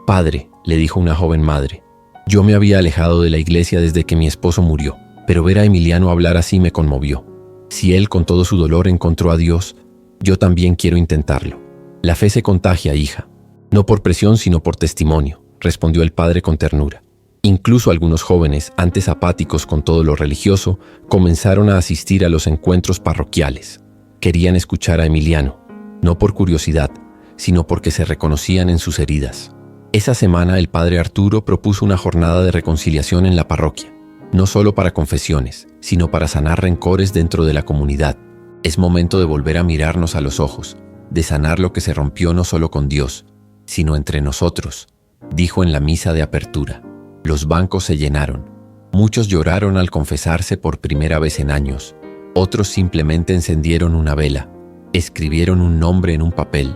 «Padre», le dijo una joven madre, «yo me había alejado de la iglesia desde que mi esposo murió, pero ver a Emiliano hablar así me conmovió. Si él con todo su dolor encontró a Dios, yo también quiero intentarlo». «La fe se contagia, hija. No por presión, sino por testimonio», respondió el padre con ternura. Incluso algunos jóvenes, antes apáticos con todo lo religioso, comenzaron a asistir a los encuentros parroquiales. Querían escuchar a Emiliano, no por curiosidad, sino porque se reconocían en sus heridas. Esa semana el padre Arturo propuso una jornada de reconciliación en la parroquia, no solo para confesiones, sino para sanar rencores dentro de la comunidad. Es momento de volver a mirarnos a los ojos, de sanar lo que se rompió no solo con Dios, sino entre nosotros, dijo en la misa de apertura. Los bancos se llenaron. Muchos lloraron al confesarse por primera vez en años. Otros simplemente encendieron una vela, escribieron un nombre en un papel,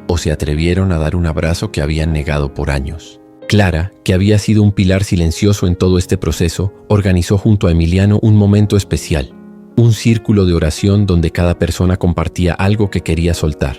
o se atrevieron a dar un abrazo que habían negado por años. Clara, que había sido un pilar silencioso en todo este proceso, organizó junto a Emiliano un momento especial, un círculo de oración donde cada persona compartía algo que quería soltar: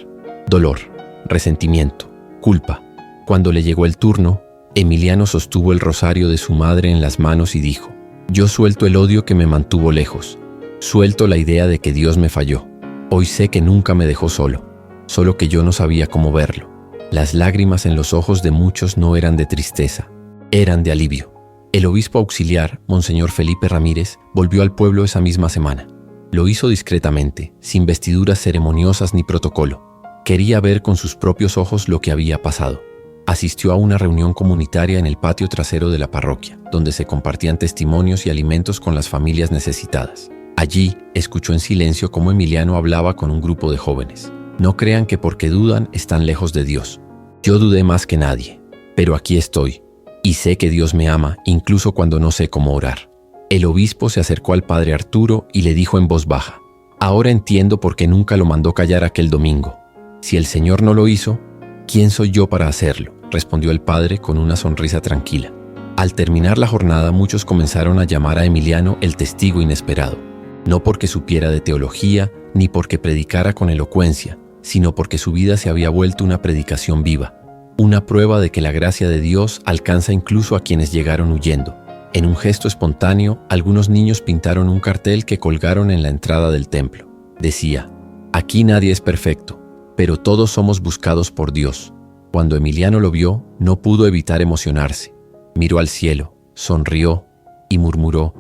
dolor, resentimiento, culpa. Cuando le llegó el turno, Emiliano sostuvo el rosario de su madre en las manos y dijo: «Yo suelto el odio que me mantuvo lejos, suelto la idea de que Dios me falló. Hoy sé que nunca me dejó solo, solo que yo no sabía cómo verlo». Las lágrimas en los ojos de muchos no eran de tristeza, eran de alivio. El obispo auxiliar, Monseñor Felipe Ramírez, volvió al pueblo esa misma semana. Lo hizo discretamente, sin vestiduras ceremoniosas ni protocolo. Quería ver con sus propios ojos lo que había pasado. Asistió a una reunión comunitaria en el patio trasero de la parroquia, donde se compartían testimonios y alimentos con las familias necesitadas. Allí, escuchó en silencio cómo Emiliano hablaba con un grupo de jóvenes. «No crean que porque dudan están lejos de Dios. Yo dudé más que nadie, pero aquí estoy, y sé que Dios me ama incluso cuando no sé cómo orar». El obispo se acercó al padre Arturo y le dijo en voz baja: «Ahora entiendo por qué nunca lo mandó callar aquel domingo. Si el Señor no lo hizo, ¿quién soy yo para hacerlo?», respondió el padre con una sonrisa tranquila. Al terminar la jornada, muchos comenzaron a llamar a Emiliano el testigo inesperado, no porque supiera de teología ni porque predicara con elocuencia, sino porque su vida se había vuelto una predicación viva, una prueba de que la gracia de Dios alcanza incluso a quienes llegaron huyendo. En un gesto espontáneo, algunos niños pintaron un cartel que colgaron en la entrada del templo. Decía: «Aquí nadie es perfecto, pero todos somos buscados por Dios». Cuando Emiliano lo vio, no pudo evitar emocionarse. Miró al cielo, sonrió y murmuró: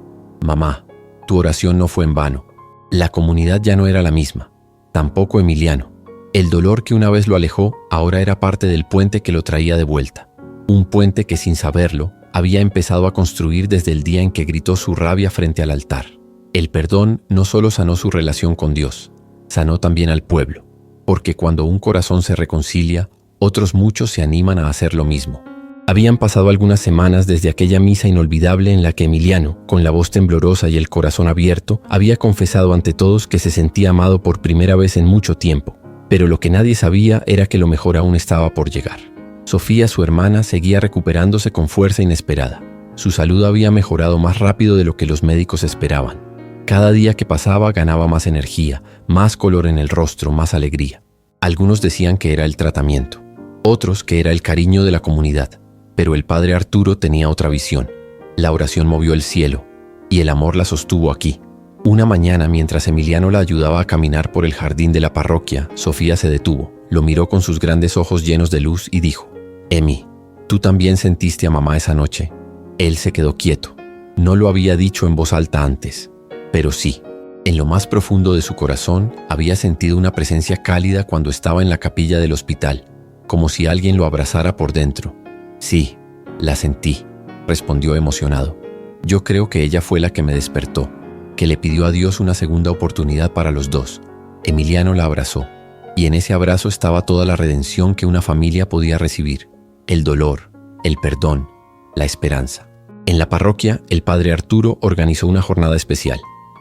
«Mamá, tu oración no fue en vano». La comunidad ya no era la misma, tampoco Emiliano. El dolor que una vez lo alejó ahora era parte del puente que lo traía de vuelta. Un puente que, sin saberlo, había empezado a construir desde el día en que gritó su rabia frente al altar. El perdón no solo sanó su relación con Dios, sanó también al pueblo, porque cuando un corazón se reconcilia, otros muchos se animan a hacer lo mismo. Habían pasado algunas semanas desde aquella misa inolvidable en la que Emiliano, con la voz temblorosa y el corazón abierto, había confesado ante todos que se sentía amado por primera vez en mucho tiempo. Pero lo que nadie sabía era que lo mejor aún estaba por llegar. Sofía, su hermana, seguía recuperándose con fuerza inesperada. Su salud había mejorado más rápido de lo que los médicos esperaban. Cada día que pasaba ganaba más energía, más color en el rostro, más alegría. Algunos decían que era el tratamiento, otros que era el cariño de la comunidad. Pero el padre Arturo tenía otra visión. La oración movió el cielo, y el amor la sostuvo aquí. Una mañana, mientras Emiliano la ayudaba a caminar por el jardín de la parroquia, Sofía se detuvo, lo miró con sus grandes ojos llenos de luz y dijo: «Emi, ¿tú también sentiste a mamá esa noche?». Él se quedó quieto. No lo había dicho en voz alta antes, pero sí. En lo más profundo de su corazón había sentido una presencia cálida cuando estaba en la capilla del hospital, como si alguien lo abrazara por dentro. «Sí, la sentí», respondió emocionado. «Yo creo que ella fue la que me despertó, que le pidió a Dios una segunda oportunidad para los dos». Emiliano la abrazó, y en ese abrazo estaba toda la redención que una familia podía recibir: el dolor, el perdón, la esperanza. En la parroquia, el padre Arturo organizó una jornada especial,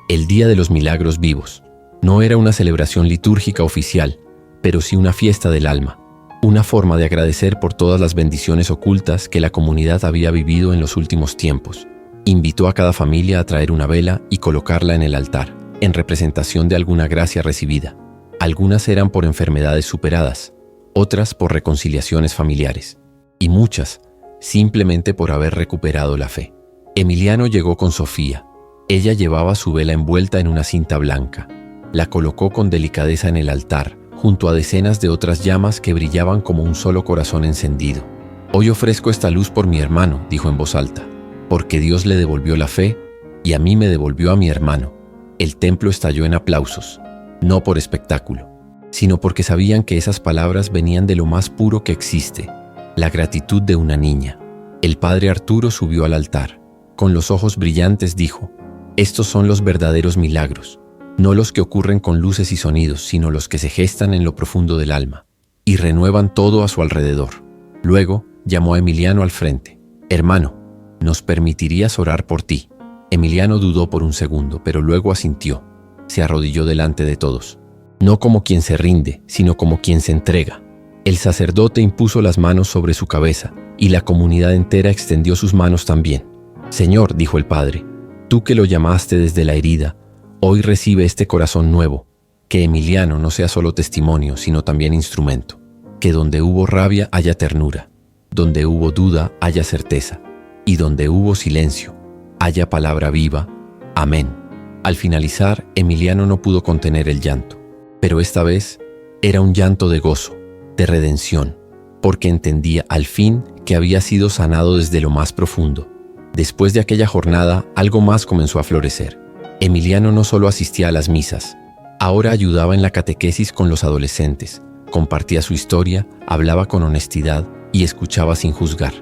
el Día de los Milagros Vivos. No era una celebración litúrgica oficial, pero sí una fiesta del alma. Una forma de agradecer por todas las bendiciones ocultas que la comunidad había vivido en los últimos tiempos. Invitó a cada familia a traer una vela y colocarla en el altar, en representación de alguna gracia recibida. Algunas eran por enfermedades superadas, otras por reconciliaciones familiares, y muchas simplemente por haber recuperado la fe. Emiliano llegó con Sofía. Ella llevaba su vela envuelta en una cinta blanca. La colocó con delicadeza en el altar, junto a decenas de otras llamas que brillaban como un solo corazón encendido. «Hoy ofrezco esta luz por mi hermano», dijo en voz alta, «porque Dios le devolvió la fe y a mí me devolvió a mi hermano». El templo estalló en aplausos, no por espectáculo, sino porque sabían que esas palabras venían de lo más puro que existe, la gratitud de una niña. El padre Arturo subió al altar. Con los ojos brillantes dijo: «Estos son los verdaderos milagros. No los que ocurren con luces y sonidos, sino los que se gestan en lo profundo del alma, y renuevan todo a su alrededor». Luego llamó a Emiliano al frente. «Hermano, ¿nos permitirías orar por ti?». Emiliano dudó por un segundo, pero luego asintió. Se arrodilló delante de todos. No como quien se rinde, sino como quien se entrega. El sacerdote impuso las manos sobre su cabeza, y la comunidad entera extendió sus manos también. «Señor», dijo el padre, «tú que lo llamaste desde la herida, hoy recibe este corazón nuevo, que Emiliano no sea solo testimonio, sino también instrumento. Que donde hubo rabia haya ternura, donde hubo duda haya certeza, y donde hubo silencio haya palabra viva. Amén». Al finalizar, Emiliano no pudo contener el llanto, pero esta vez era un llanto de gozo, de redención, porque entendía al fin que había sido sanado desde lo más profundo. Después de aquella jornada, algo más comenzó a florecer. Emiliano no solo asistía a las misas, ahora ayudaba en la catequesis con los adolescentes, compartía su historia, hablaba con honestidad y escuchaba sin juzgar.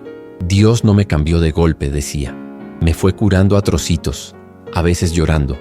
«Dios no me cambió de golpe», decía. «Me fue curando a trocitos, a veces llorando,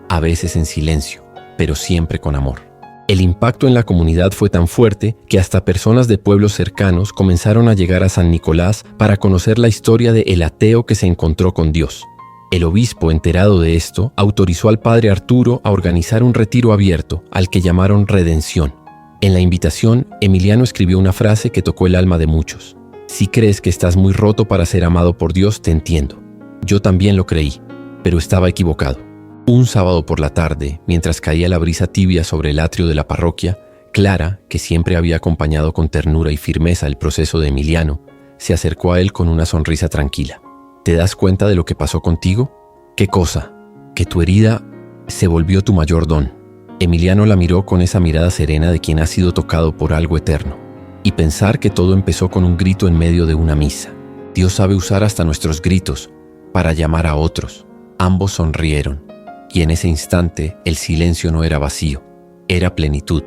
a veces en silencio, pero siempre con amor». El impacto en la comunidad fue tan fuerte que hasta personas de pueblos cercanos comenzaron a llegar a San Nicolás para conocer la historia de el ateo que se encontró con Dios. El obispo, enterado de esto, autorizó al padre Arturo a organizar un retiro abierto, al que llamaron Redención. En la invitación, Emiliano escribió una frase que tocó el alma de muchos: «Si crees que estás muy roto para ser amado por Dios, te entiendo. Yo también lo creí, pero estaba equivocado». Un sábado por la tarde, mientras caía la brisa tibia sobre el atrio de la parroquia, Clara, que siempre había acompañado con ternura y firmeza el proceso de Emiliano, se acercó a él con una sonrisa tranquila. «¿Te das cuenta de lo que pasó contigo? ¿Qué cosa? Que tu herida se volvió tu mayor don». Emiliano la miró con esa mirada serena de quien ha sido tocado por algo eterno. Y pensar que todo empezó con un grito en medio de una misa. Dios sabe usar hasta nuestros gritos para llamar a otros. Ambos sonrieron, y en ese instante el silencio no era vacío, era plenitud.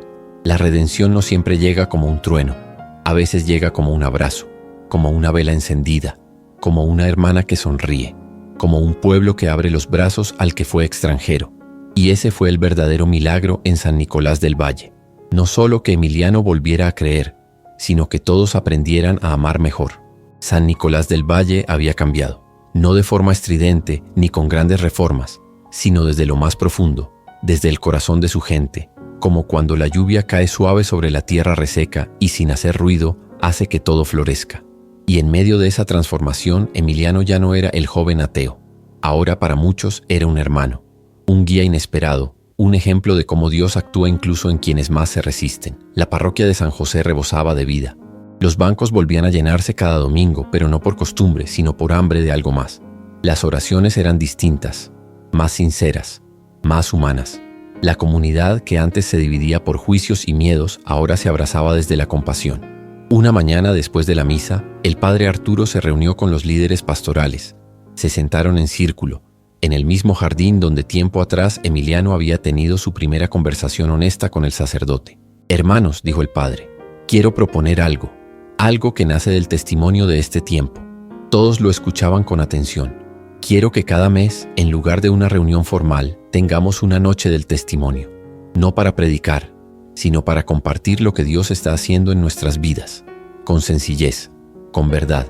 La redención no siempre llega como un trueno, a veces llega como un abrazo, como una vela encendida, como una hermana que sonríe, como un pueblo que abre los brazos al que fue extranjero. Y ese fue el verdadero milagro en San Nicolás del Valle. No solo que Emiliano volviera a creer, sino que todos aprendieran a amar mejor. San Nicolás del Valle había cambiado, no de forma estridente ni con grandes reformas, sino desde lo más profundo, desde el corazón de su gente, como cuando la lluvia cae suave sobre la tierra reseca y sin hacer ruido hace que todo florezca. Y en medio de esa transformación, Emiliano ya no era el joven ateo. Ahora para muchos era un hermano, un guía inesperado, un ejemplo de cómo Dios actúa incluso en quienes más se resisten. La parroquia de San José rebosaba de vida. Los bancos volvían a llenarse cada domingo, pero no por costumbre, sino por hambre de algo más. Las oraciones eran distintas, más sinceras, más humanas. La comunidad, que antes se dividía por juicios y miedos, ahora se abrazaba desde la compasión. Una mañana después de la misa, el padre Arturo se reunió con los líderes pastorales. Se sentaron en círculo, en el mismo jardín donde tiempo atrás Emiliano había tenido su primera conversación honesta con el sacerdote. «Hermanos», dijo el padre, «quiero proponer algo que nace del testimonio de este tiempo». Todos lo escuchaban con atención. «Quiero que cada mes, en lugar de una reunión formal, tengamos una noche del testimonio, no para predicar, sino para compartir lo que Dios está haciendo en nuestras vidas, con sencillez, con verdad».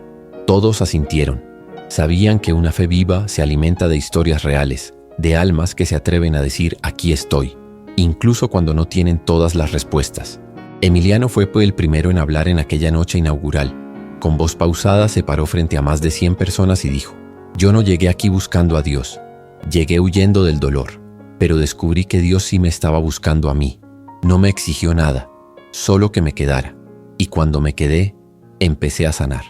Todos asintieron. Sabían que una fe viva se alimenta de historias reales, de almas que se atreven a decir «aquí estoy», incluso cuando no tienen todas las respuestas. Emiliano fue el primero en hablar en aquella noche inaugural. Con voz pausada se paró frente a más de 100 personas y dijo: «Yo no llegué aquí buscando a Dios, llegué huyendo del dolor, pero descubrí que Dios sí me estaba buscando a mí. No me exigió nada, solo que me quedara. Y cuando me quedé, empecé a sanar».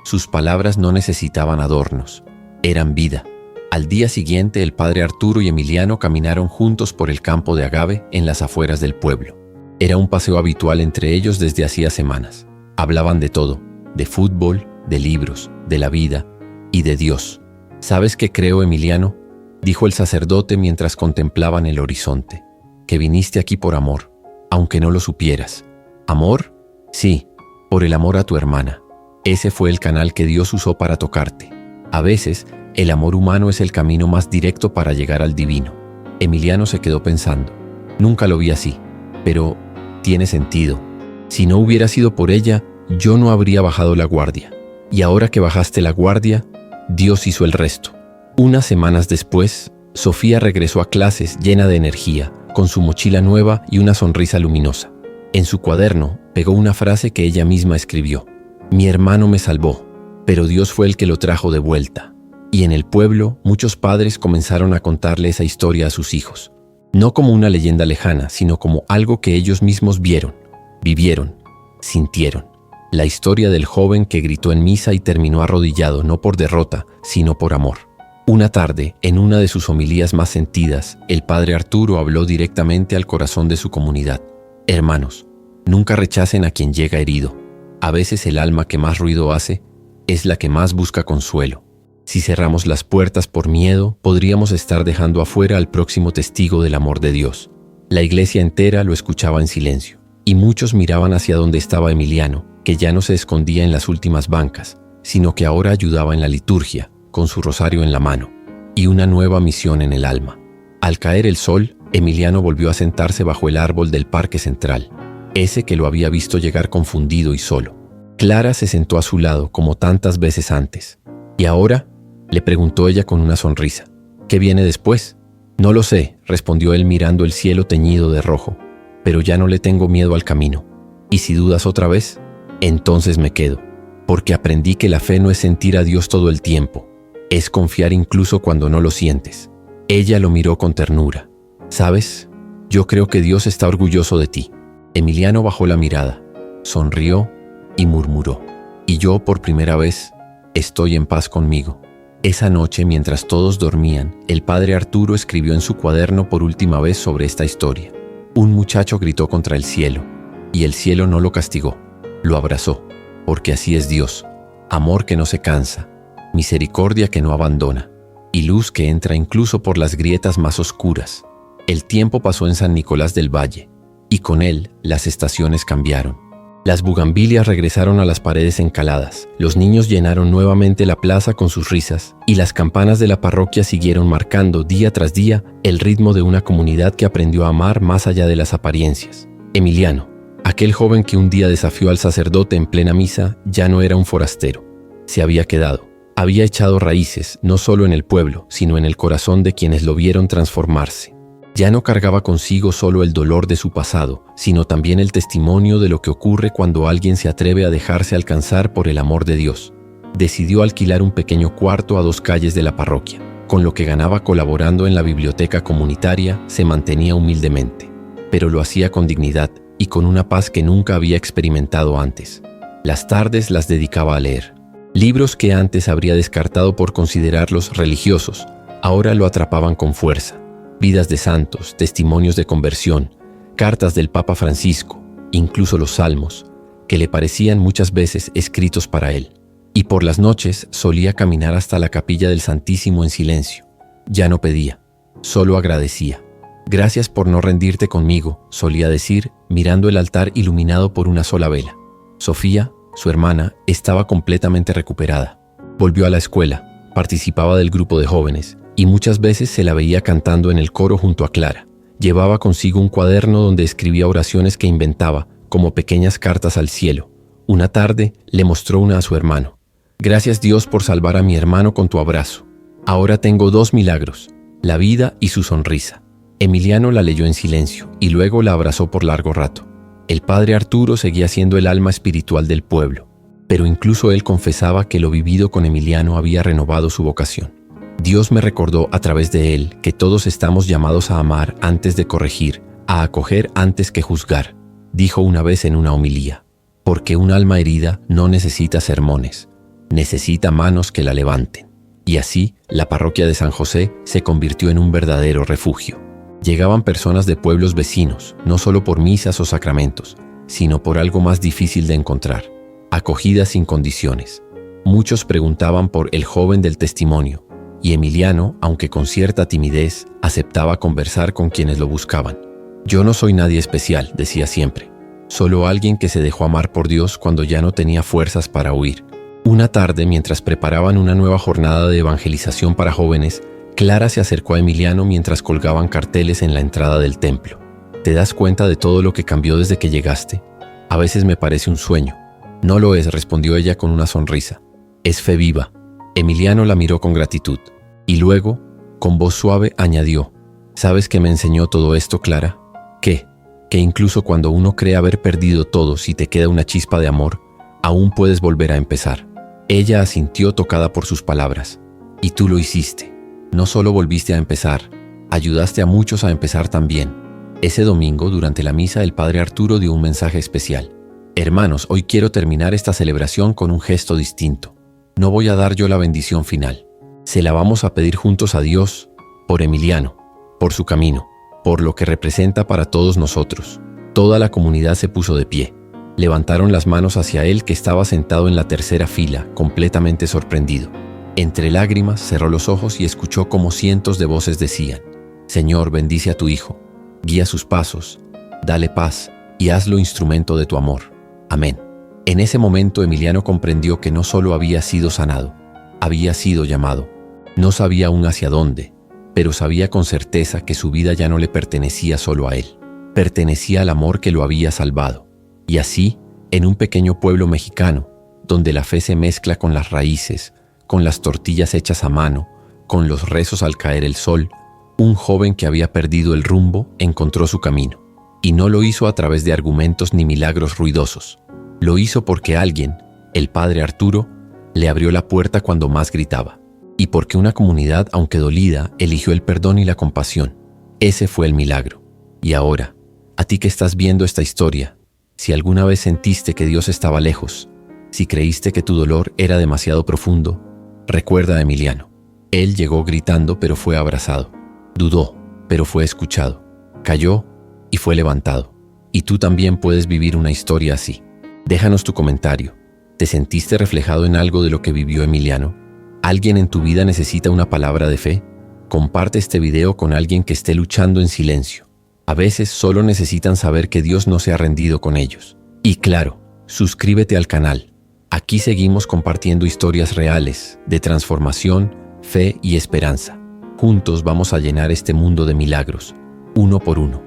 Sus palabras no necesitaban adornos, eran vida. Al día siguiente, el padre Arturo y Emiliano caminaron juntos por el campo de agave en las afueras del pueblo. Era un paseo habitual entre ellos desde hacía semanas. Hablaban de todo, de fútbol, de libros, de la vida y de Dios. «¿Sabes qué creo, Emiliano?», dijo el sacerdote mientras contemplaban el horizonte. «Que viniste aquí por amor, aunque no lo supieras». «¿Amor?». «Sí, por el amor a tu hermana. Ese fue el canal que Dios usó para tocarte. A veces, el amor humano es el camino más directo para llegar al divino». Emiliano se quedó pensando. Nunca lo vi así, pero tiene sentido. Si no hubiera sido por ella, yo no habría bajado la guardia. Y ahora que bajaste la guardia, Dios hizo el resto. Unas semanas después, Sofía regresó a clases llena de energía, con su mochila nueva y una sonrisa luminosa. En su cuaderno pegó una frase que ella misma escribió: «Mi hermano me salvó, pero Dios fue el que lo trajo de vuelta». Y en el pueblo, muchos padres comenzaron a contarle esa historia a sus hijos. No como una leyenda lejana, sino como algo que ellos mismos vieron, vivieron, sintieron. La historia del joven que gritó en misa y terminó arrodillado no por derrota, sino por amor. Una tarde, en una de sus homilías más sentidas, el padre Arturo habló directamente al corazón de su comunidad. «Hermanos, nunca rechacen a quien llega herido. A veces el alma que más ruido hace es la que más busca consuelo. Si cerramos las puertas por miedo, podríamos estar dejando afuera al próximo testigo del amor de Dios». La iglesia entera lo escuchaba en silencio, y muchos miraban hacia donde estaba Emiliano, que ya no se escondía en las últimas bancas, sino que ahora ayudaba en la liturgia, con su rosario en la mano, y una nueva misión en el alma. Al caer el sol, Emiliano volvió a sentarse bajo el árbol del parque central, ese que lo había visto llegar confundido y solo. Clara se sentó a su lado como tantas veces antes. «¿Y ahora?», le preguntó ella con una sonrisa. «¿Qué viene después?». «No lo sé», respondió él mirando el cielo teñido de rojo, «pero ya no le tengo miedo al camino. Y si dudas otra vez, entonces me quedo, porque aprendí que la fe no es sentir a Dios todo el tiempo, es confiar incluso cuando no lo sientes». Ella lo miró con ternura. «¿Sabes? Yo creo que Dios está orgulloso de ti». Emiliano bajó la mirada, sonrió y murmuró: «Y yo, por primera vez, estoy en paz conmigo». Esa noche, mientras todos dormían, el padre Arturo escribió en su cuaderno por última vez sobre esta historia. Un muchacho gritó contra el cielo, y el cielo no lo castigó, lo abrazó, porque así es Dios: amor que no se cansa, misericordia que no abandona, y luz que entra incluso por las grietas más oscuras. El tiempo pasó en San Nicolás del Valle. y con él las estaciones cambiaron. Las bugambilias regresaron a las paredes encaladas, los niños llenaron nuevamente la plaza con sus risas y las campanas de la parroquia siguieron marcando día tras día el ritmo de una comunidad que aprendió a amar más allá de las apariencias. Emiliano, aquel joven que un día desafió al sacerdote en plena misa, ya no era un forastero. Se había quedado. Había echado raíces no solo en el pueblo, sino en el corazón de quienes lo vieron transformarse. Ya no cargaba consigo solo el dolor de su pasado, sino también el testimonio de lo que ocurre cuando alguien se atreve a dejarse alcanzar por el amor de Dios. Decidió alquilar un pequeño cuarto a 2 calles de la parroquia. Con lo que ganaba colaborando en la biblioteca comunitaria, se mantenía humildemente, pero lo hacía con dignidad y con una paz que nunca había experimentado antes. Las tardes las dedicaba a leer. Libros que antes habría descartado por considerarlos religiosos, ahora lo atrapaban con fuerza. Vidas de santos, testimonios de conversión, cartas del Papa Francisco, incluso los salmos, que le parecían muchas veces escritos para él. Y por las noches solía caminar hasta la capilla del Santísimo en silencio. Ya no pedía, solo agradecía. Gracias por no rendirte conmigo, solía decir, mirando el altar iluminado por una sola vela. Sofía, su hermana, estaba completamente recuperada. Volvió a la escuela, participaba del grupo de jóvenes, y muchas veces se la veía cantando en el coro junto a Clara. Llevaba consigo un cuaderno donde escribía oraciones que inventaba, como pequeñas cartas al cielo. Una tarde le mostró una a su hermano. Gracias Dios por salvar a mi hermano con tu abrazo. Ahora tengo 2 milagros, la vida y su sonrisa. Emiliano la leyó en silencio y luego la abrazó por largo rato. El padre Arturo seguía siendo el alma espiritual del pueblo, pero incluso él confesaba que lo vivido con Emiliano había renovado su vocación. Dios me recordó a través de él que todos estamos llamados a amar antes de corregir, a acoger antes que juzgar, dijo una vez en una homilía, porque un alma herida no necesita sermones, necesita manos que la levanten. Y así, la parroquia de San José se convirtió en un verdadero refugio. Llegaban personas de pueblos vecinos, no solo por misas o sacramentos, sino por algo más difícil de encontrar, acogida sin condiciones. Muchos preguntaban por el joven del testimonio, y Emiliano, aunque con cierta timidez, aceptaba conversar con quienes lo buscaban. Yo no soy nadie especial, decía siempre, solo alguien que se dejó amar por Dios cuando ya no tenía fuerzas para huir. Una tarde, mientras preparaban una nueva jornada de evangelización para jóvenes, Clara se acercó a Emiliano mientras colgaban carteles en la entrada del templo. ¿Te das cuenta de todo lo que cambió desde que llegaste? A veces me parece un sueño. No lo es, respondió ella con una sonrisa. Es fe viva. Emiliano la miró con gratitud. Y luego, con voz suave, añadió, ¿sabes qué me enseñó todo esto, Clara? ¿Qué? Que incluso cuando uno cree haber perdido todo, si te queda una chispa de amor, aún puedes volver a empezar. Ella asintió tocada por sus palabras. Y tú lo hiciste. No solo volviste a empezar, ayudaste a muchos a empezar también. Ese domingo, durante la misa, el padre Arturo dio un mensaje especial. Hermanos, hoy quiero terminar esta celebración con un gesto distinto. No voy a dar yo la bendición final. Se la vamos a pedir juntos a Dios, por Emiliano, por su camino, por lo que representa para todos nosotros. Toda la comunidad se puso de pie. Levantaron las manos hacia él que estaba sentado en la tercera fila, completamente sorprendido. Entre lágrimas cerró los ojos y escuchó como cientos de voces decían, Señor, bendice a tu hijo, guía sus pasos, dale paz y hazlo instrumento de tu amor. Amén. En ese momento Emiliano comprendió que no solo había sido sanado, había sido llamado. No sabía aún hacia dónde, pero sabía con certeza que su vida ya no le pertenecía solo a él. Pertenecía al amor que lo había salvado. Y así, en un pequeño pueblo mexicano, donde la fe se mezcla con las raíces, con las tortillas hechas a mano, con los rezos al caer el sol, un joven que había perdido el rumbo encontró su camino. Y no lo hizo a través de argumentos ni milagros ruidosos. Lo hizo porque alguien, el padre Arturo, le abrió la puerta cuando más gritaba. Y porque una comunidad, aunque dolida, eligió el perdón y la compasión. Ese fue el milagro. Y ahora, a ti que estás viendo esta historia, si alguna vez sentiste que Dios estaba lejos, si creíste que tu dolor era demasiado profundo, recuerda a Emiliano. Él llegó gritando, pero fue abrazado. Dudó, pero fue escuchado. Cayó y fue levantado. Y tú también puedes vivir una historia así. Déjanos tu comentario. ¿Te sentiste reflejado en algo de lo que vivió Emiliano? ¿Alguien en tu vida necesita una palabra de fe? Comparte este video con alguien que esté luchando en silencio. A veces solo necesitan saber que Dios no se ha rendido con ellos. Y claro, suscríbete al canal. Aquí seguimos compartiendo historias reales de transformación, fe y esperanza. Juntos vamos a llenar este mundo de milagros, uno por uno.